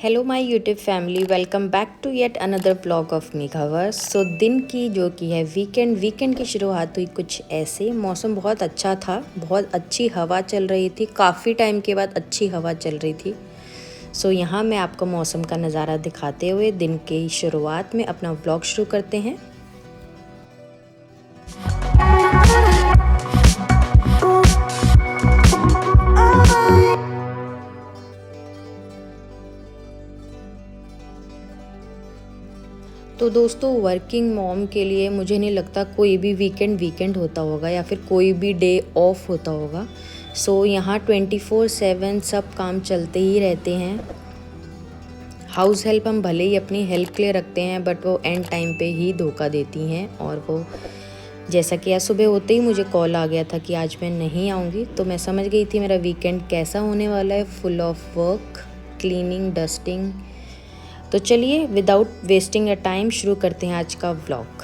Hello my YouTube family, welcome back to yet another blog of मेघावर्स। So दिन की जो कि है वीकेंड की शुरुआत हुई कुछ ऐसे। मौसम बहुत अच्छा था, बहुत अच्छी हवा चल रही थी, काफ़ी टाइम के बाद अच्छी हवा चल रही थी। सो यहाँ मैं आपको मौसम का नज़ारा दिखाते हुए दिन की शुरुआत में अपना व्लॉग शुरू करते हैं। तो दोस्तों, वर्किंग मॉम के लिए मुझे नहीं लगता कोई भी वीकेंड होता होगा या फिर कोई भी डे ऑफ होता होगा। सो यहाँ 24/7 सब काम चलते ही रहते हैं। हाउस हेल्प हम भले ही अपनी हेल्प के लिए रखते हैं, बट वो एंड टाइम पे ही धोखा देती हैं। और वो जैसा कि आज सुबह होते ही मुझे कॉल आ गया था कि आज मैं नहीं आऊँगी, तो मैं समझ गई थी मेरा वीकेंड कैसा होने वाला है, full of work, cleaning, dusting. तो चलिए विदाउट वेस्टिंग अ टाइम शुरू करते हैं आज का व्लॉग।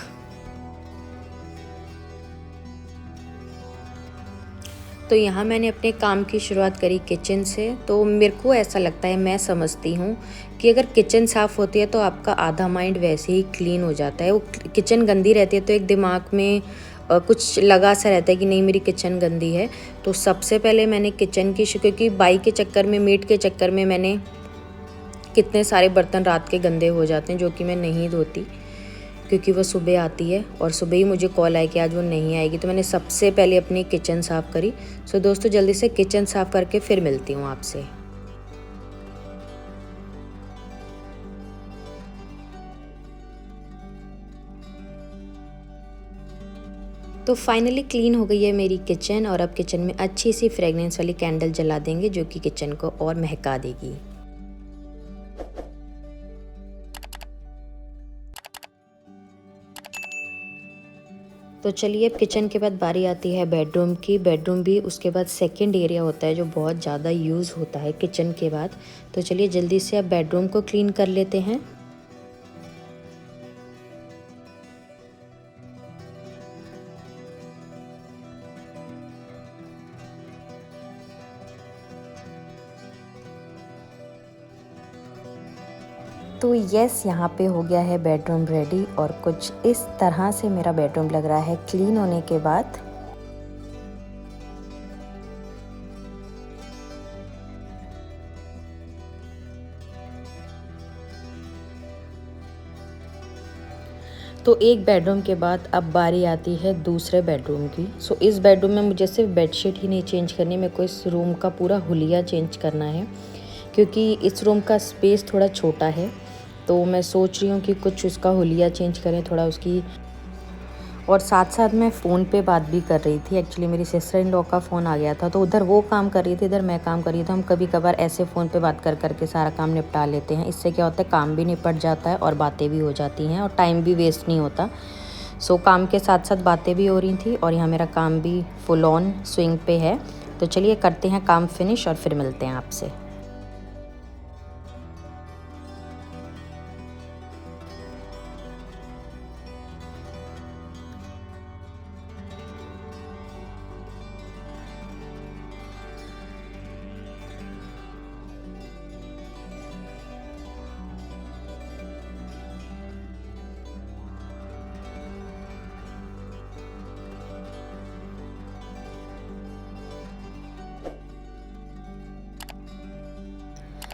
तो यहाँ मैंने अपने काम की शुरुआत करी किचन से। तो मेरे को ऐसा लगता है, मैं समझती हूँ कि अगर किचन साफ़ होती है तो आपका आधा माइंड वैसे ही क्लीन हो जाता है। वो किचन गंदी रहती है तो एक दिमाग में कुछ लगा सा रहता है कि नहीं, मेरी किचन गंदी है। तो सबसे पहले मैंने किचन की, क्योंकि बाई के चक्कर में, मीट के चक्कर में मैंने कितने सारे बर्तन रात के गंदे हो जाते हैं जो कि मैं नहीं धोती, क्योंकि वो सुबह आती है और सुबह ही मुझे कॉल आया कि आज वो नहीं आएगी। तो मैंने सबसे पहले अपनी किचन साफ़ करी। सो दोस्तों, जल्दी से किचन साफ़ करके फिर मिलती हूँ आपसे। तो फाइनली क्लीन हो गई है मेरी किचन, और अब किचन में अच्छी सी फ्रेगनेंस वाली कैंडल जला देंगे जो कि किचन को और महका देगी। तो चलिए, अब किचन के बाद बारी आती है बेडरूम की। बेडरूम भी उसके बाद सेकंड एरिया होता है जो बहुत ज़्यादा यूज़ होता है किचन के बाद। तो चलिए जल्दी से अब बेडरूम को क्लीन कर लेते हैं। तो यस, यहाँ पे हो गया है बेडरूम रेडी, और कुछ इस तरह से मेरा बेडरूम लग रहा है क्लीन होने के बाद। तो एक बेडरूम के बाद अब बारी आती है दूसरे बेडरूम की। सो इस बेडरूम में मुझे सिर्फ बेडशीट ही नहीं चेंज करनी, मेरे को इस रूम का पूरा हुलिया चेंज करना है, क्योंकि इस रूम का स्पेस थोड़ा छोटा है। तो मैं सोच रही हूँ कि कुछ उसका हुलिया चेंज करें, थोड़ा उसकी। और साथ साथ मैं फ़ोन पे बात भी कर रही थी। एक्चुअली मेरी सिस्टर इन लॉ का फ़ोन आ गया था, तो उधर वो काम कर रही थी, इधर मैं काम कर रही थी। हम कभी कभार ऐसे फ़ोन पे बात कर करके सारा काम निपटा लेते हैं। इससे क्या होता है, काम भी निपट जाता है और बातें भी हो जाती हैं और टाइम भी वेस्ट नहीं होता। सो काम के साथ साथ बातें भी हो रही थी और यहाँ मेरा काम भी फुल ऑन स्विंग पे है। तो चलिए करते हैं काम फिनिश और फिर मिलते हैं आपसे।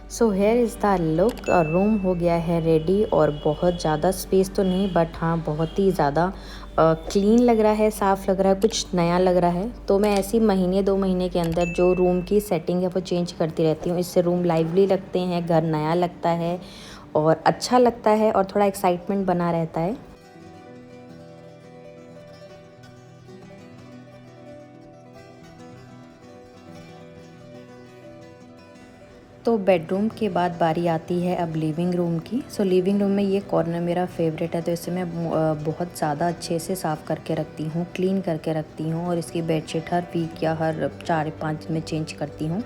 So here is the look. Room हो गया है रेडी, और बहुत ज़्यादा स्पेस तो नहीं, बट हाँ बहुत ही ज़्यादा क्लीन लग रहा है, साफ़ लग रहा है, कुछ नया लग रहा है। तो मैं ऐसी महीने 2 महीने के अंदर जो रूम की सेटिंग है वो चेंज करती रहती हूँ। इससे रूम लाइवली लगते हैं, घर नया लगता है और अच्छा लगता है और थोड़ा एक्साइटमेंट बना रहता है। तो बेडरूम के बाद बारी आती है अब लिविंग रूम की। सो लिविंग रूम में ये कॉर्नर मेरा फेवरेट है, तो इसे मैं बहुत ज़्यादा अच्छे से साफ़ करके रखती हूँ, क्लीन करके रखती हूँ, और इसकी बेडशीट हर वीक या हर 4-5 में चेंज करती हूँ।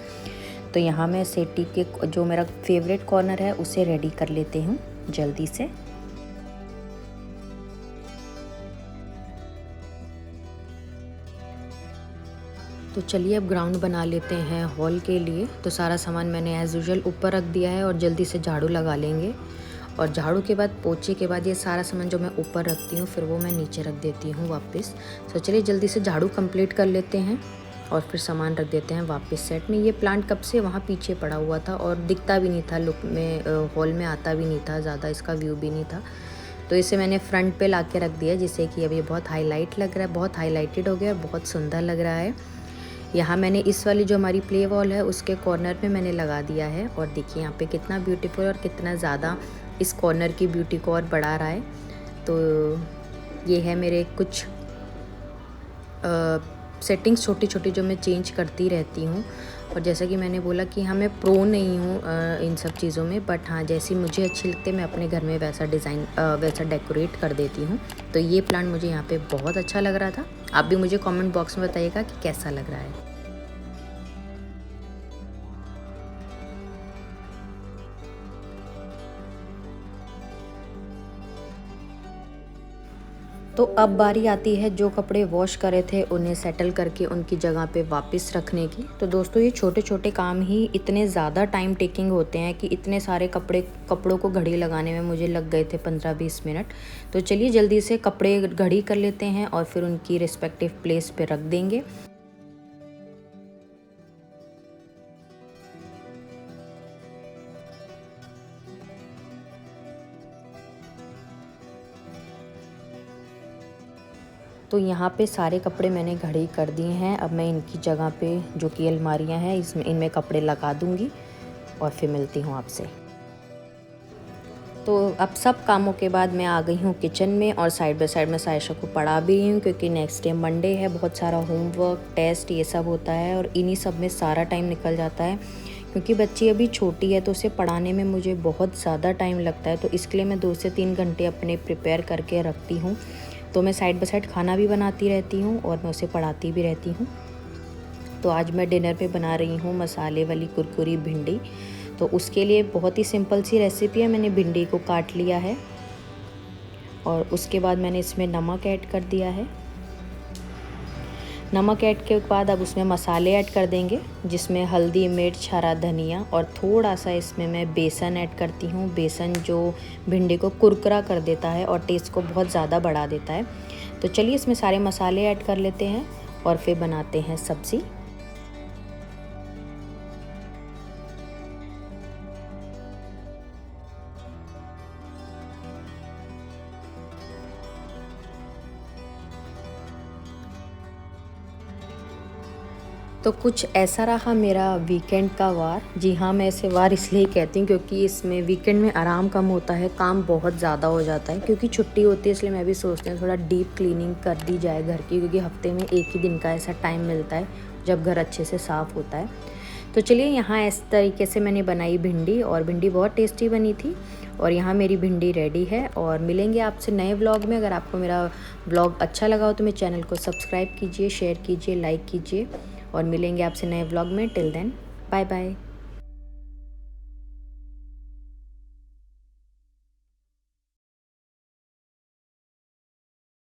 तो यहाँ मैं सेटी के जो मेरा फेवरेट कॉर्नर है उसे रेडी कर लेती हूँ जल्दी से। तो चलिए अब ग्राउंड बना लेते हैं हॉल के लिए। तो सारा सामान मैंने एज़ यूजुअल ऊपर रख दिया है और जल्दी से झाड़ू लगा लेंगे। और झाड़ू के बाद पोछे के बाद ये सारा सामान जो मैं ऊपर रखती हूँ फिर वो मैं नीचे रख देती हूँ वापस। तो चलिए जल्दी से झाड़ू कंप्लीट कर लेते हैं और फिर सामान रख देते हैं वापस सेट में। ये प्लांट कब से वहाँ पीछे पड़ा हुआ था और दिखता भी नहीं था लुक में, हॉल में आता भी नहीं था, ज़्यादा इसका व्यू भी नहीं था। तो इसे मैंने फ्रंट पे ला के रख दिया जिससे कि अब ये बहुत हाईलाइट लग रहा है, बहुत हाईलाइटेड हो गया और बहुत सुंदर लग रहा है। यहाँ मैंने इस वाली जो हमारी प्ले वॉल है उसके कॉर्नर में मैंने लगा दिया है और देखिए यहाँ पे कितना ब्यूटीफुल और कितना ज़्यादा इस कॉर्नर की ब्यूटी को और बढ़ा रहा है। तो ये है मेरे कुछ सेटिंग्स छोटी छोटी जो मैं चेंज करती रहती हूँ। और जैसा कि मैंने बोला कि हाँ मैं प्रो नहीं हूँ इन सब चीज़ों में, बट हाँ जैसी मुझे अच्छी लगती है मैं अपने घर में वैसा डिज़ाइन वैसा डेकोरेट कर देती हूँ। तो ये प्लांट मुझे यहाँ पे बहुत अच्छा लग रहा था। आप भी मुझे कमेंट बॉक्स में बताइएगा कि कैसा लग रहा है। तो अब बारी आती है जो कपड़े वॉश करे थे उन्हें सेटल करके उनकी जगह पे वापस रखने की। तो दोस्तों ये छोटे छोटे काम ही इतने ज़्यादा टाइम टेकिंग होते हैं कि इतने सारे कपड़ों को घड़ी लगाने में मुझे लग गए थे 15-20 मिनट। तो चलिए जल्दी से कपड़े घड़ी कर लेते हैं और फिर उनकी रिस्पेक्टिव प्लेस पे रख देंगे। तो यहाँ पे सारे कपड़े मैंने घड़ी कर दिए हैं। अब मैं इनकी जगह पे जो कि अलमारियाँ हैं इनमें कपड़े लगा दूँगी और फिर मिलती हूँ आपसे। तो अब सब कामों के बाद मैं आ गई हूँ किचन में और साइड बाय साइड में सायशा को पढ़ा भी रही हूँ क्योंकि नेक्स्ट डे मंडे है, बहुत सारा होमवर्क टेस्ट ये सब होता है और इन्हीं सब में सारा टाइम निकल जाता है। क्योंकि बच्ची अभी छोटी है तो उसे पढ़ाने में मुझे बहुत ज़्यादा टाइम लगता है, तो इसके लिए मैं 2 से 3 घंटे अपने प्रिपेयर करके रखती हूँ। तो मैं साइड बाय साइड खाना भी बनाती रहती हूँ और मैं उसे पढ़ाती भी रहती हूँ। तो आज मैं डिनर पे बना रही हूँ मसाले वाली कुरकुरी भिंडी। तो उसके लिए बहुत ही सिंपल सी रेसिपी है। मैंने भिंडी को काट लिया है और उसके बाद मैंने इसमें नमक ऐड कर दिया है। नमक ऐड के बाद अब उसमें मसाले ऐड कर देंगे जिसमें हल्दी मिर्च हरा धनिया और थोड़ा सा इसमें मैं बेसन ऐड करती हूँ। बेसन जो भिंडी को कुरकुरा कर देता है और टेस्ट को बहुत ज़्यादा बढ़ा देता है। तो चलिए इसमें सारे मसाले ऐड कर लेते हैं और फिर बनाते हैं सब्ज़ी। तो कुछ ऐसा रहा मेरा वीकेंड का वार। जी हाँ, मैं इसे वार इसलिए कहती हूँ क्योंकि इसमें वीकेंड में आराम कम होता है, काम बहुत ज़्यादा हो जाता है क्योंकि छुट्टी होती है। इसलिए मैं भी सोचती हूँ थोड़ा डीप क्लीनिंग कर दी जाए घर की, क्योंकि हफ्ते में एक ही दिन का ऐसा टाइम मिलता है जब घर अच्छे से साफ़ होता है। तो चलिए यहाँ इस तरीके से मैंने बनाई भिंडी और भिंडी बहुत टेस्टी बनी थी। और यहाँ मेरी भिंडी रेडी है और मिलेंगे आपसे नए व्लॉग में। अगर आपको मेरा व्लॉग अच्छा लगा हो तो मेरे चैनल को सब्सक्राइब कीजिए, शेयर कीजिए, लाइक कीजिए और मिलेंगे आपसे नए व्लॉग में। Till then bye bye.